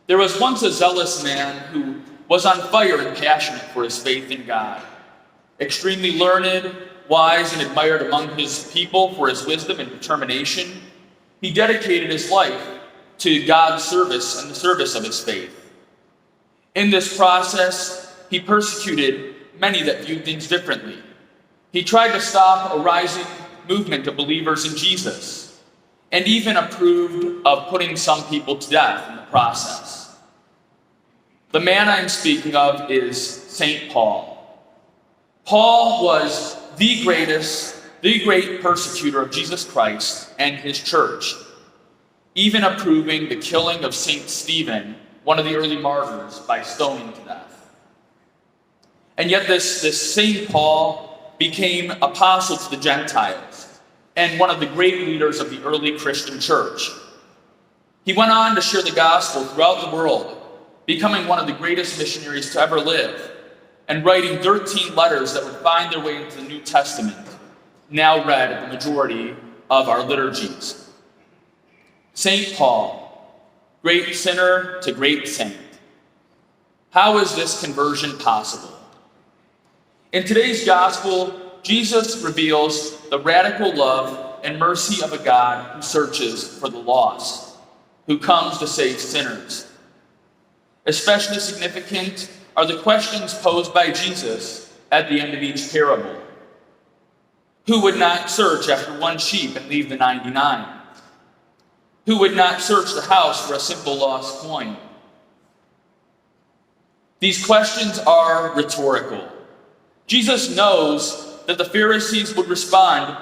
There was once a zealous man who was on fire and passionate for his faith in God. Extremely learned, wise, and admired among his people for his wisdom and determination, he dedicated his life to God's service and the service of his faith. In this process, he persecuted many that viewed things differently. He tried to stop a rising movement of believers in Jesus, and even approved of putting some people to death in the process. The man I'm speaking of is St. Paul. Paul was the great persecutor of Jesus Christ and his church, even approving the killing of St. Stephen, one of the early martyrs, by stoning to death. And yet this St. Paul became apostle to the Gentiles and one of the great leaders of the early Christian church. He went on to share the gospel throughout the world, becoming one of the greatest missionaries to ever live, and writing 13 letters that would find their way into the New Testament, now read at the majority of our liturgies. St. Paul, great sinner to great saint. How is this conversion possible? In today's gospel, Jesus reveals the radical love and mercy of a God who searches for the lost, who comes to save sinners. Especially significant are the questions posed by Jesus at the end of each parable. Who would not search after one sheep and leave the 99? Who would not search the house for a simple lost coin? These questions are rhetorical. Jesus knows that the Pharisees would respond,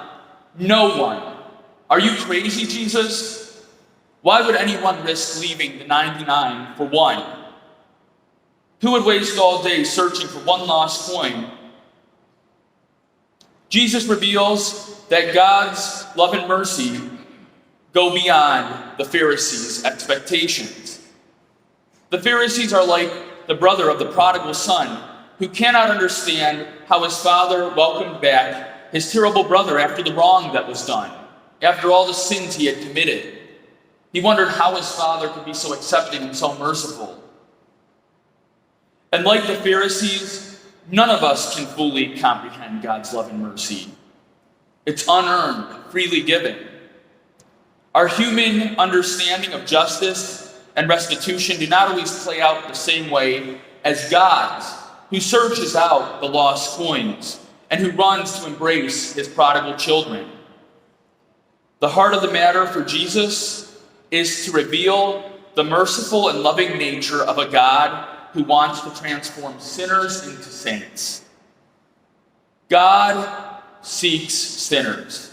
"No one." Are you crazy, Jesus? Why would anyone risk leaving the 99 for one? Who would waste all day searching for one lost coin? Jesus reveals that God's love and mercy go beyond the Pharisees' expectations. The Pharisees are like the brother of the prodigal son who cannot understand how his father welcomed back his terrible brother after the wrong that was done, after all the sins he had committed. He wondered how his father could be so accepting and so merciful. And like the Pharisees, none of us can fully comprehend God's love and mercy. It's unearned, freely given. Our human understanding of justice and restitution do not always play out the same way as God's, who searches out the lost coins and who runs to embrace his prodigal children. The heart of the matter for Jesus is to reveal the merciful and loving nature of a God who wants to transform sinners into saints. God seeks sinners.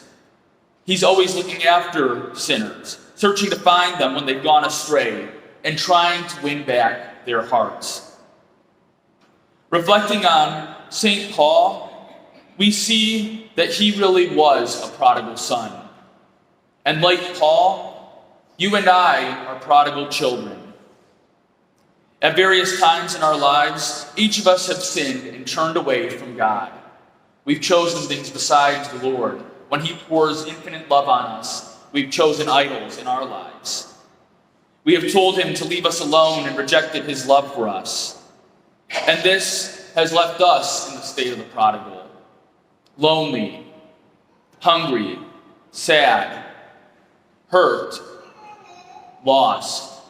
He's always looking after sinners, searching to find them when they've gone astray, and trying to win back their hearts. Reflecting on St. Paul, we see that he really was a prodigal son. And like Paul, you and I are prodigal children. At various times in our lives, each of us have sinned and turned away from God. We've chosen things besides the Lord. When he pours infinite love on us, we've chosen idols in our lives. We have told him to leave us alone and rejected his love for us. And this has left us in the state of the prodigal, lonely, hungry, sad, hurt, lost.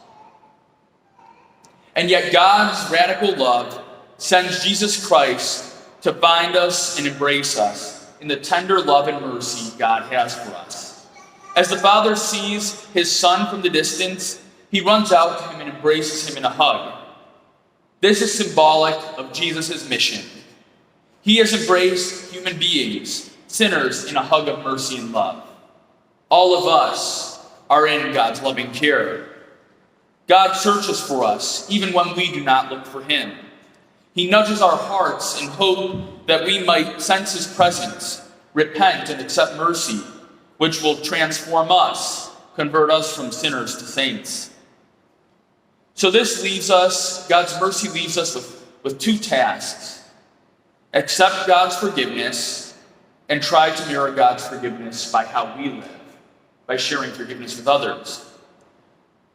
And yet God's radical love sends Jesus Christ to find us and embrace us in the tender love and mercy God has for us. As the Father sees his Son from the distance, he runs out to him and embraces him in a hug. This is symbolic of Jesus' mission. He has embraced human beings, sinners, in a hug of mercy and love. All of us are in God's loving care. God searches for us, even when we do not look for him. He nudges our hearts in hope that we might sense his presence, repent, and accept mercy, which will transform us, convert us from sinners to saints. So this leaves us, God's mercy leaves us with two tasks. Accept God's forgiveness and try to mirror God's forgiveness by how we live, by sharing forgiveness with others.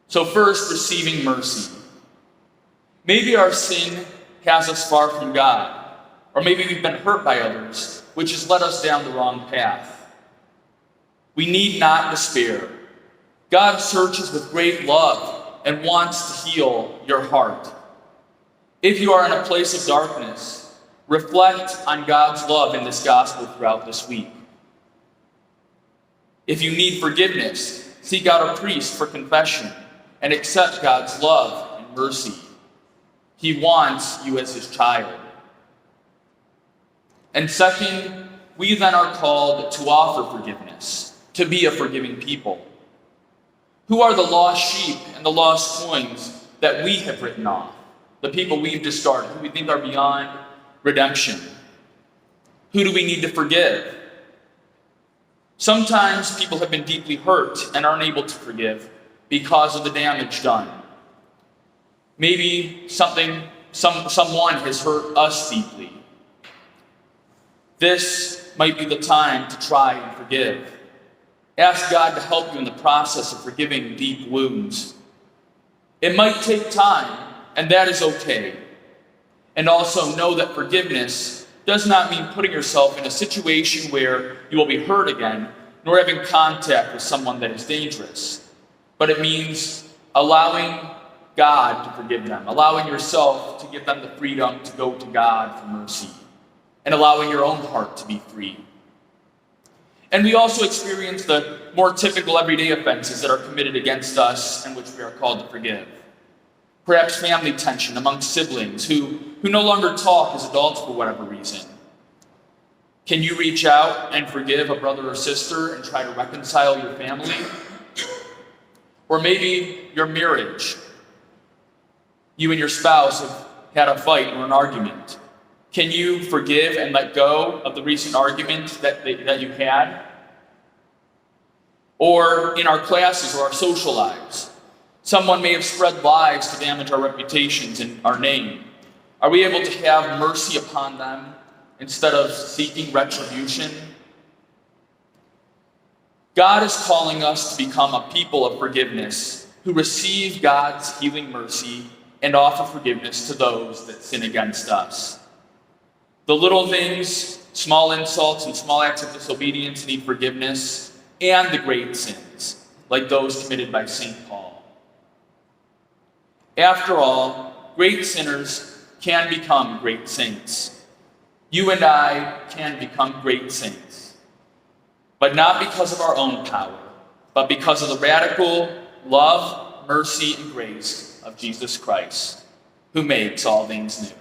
So first, receiving mercy. Maybe our sin has us far from God, or maybe we've been hurt by others, which has led us down the wrong path. We need not despair. God searches with great love and wants to heal your heart. If you are in a place of darkness, reflect on God's love in this gospel throughout this week. If you need forgiveness, seek out a priest for confession and accept God's love and mercy. He wants you as his child. And second, we then are called to offer forgiveness, to be a forgiving people. Who are the lost sheep and the lost coins that we have written off? The people we've discarded, who we think are beyond redemption. Who do we need to forgive? Sometimes people have been deeply hurt and aren't able to forgive because of the damage done. Maybe someone has hurt us deeply. This might be the time to try and forgive. Ask God to help you in the process of forgiving deep wounds. It might take time, and that is okay. And also know that forgiveness does not mean putting yourself in a situation where you will be hurt again, nor having contact with someone that is dangerous. But it means allowing God to forgive them, allowing yourself to give them the freedom to go to God for mercy, and allowing your own heart to be free. And we also experience the more typical everyday offenses that are committed against us and which we are called to forgive. Perhaps family tension among siblings who no longer talk as adults for whatever reason. Can you reach out and forgive a brother or sister and try to reconcile your family? Or maybe your marriage. You and your spouse have had a fight or an argument. Can you forgive and let go of the recent argument that you had? Or in our classes or our social lives, someone may have spread lies to damage our reputations and our name. Are we able to have mercy upon them instead of seeking retribution? God is calling us to become a people of forgiveness who receive God's healing mercy and offer forgiveness to those that sin against us. The little things, small insults and small acts of disobedience need forgiveness, and the great sins, like those committed by St. Paul. After all, great sinners can become great saints. You and I can become great saints, but not because of our own power, but because of the radical love, mercy, and grace of Jesus Christ, who makes all things new.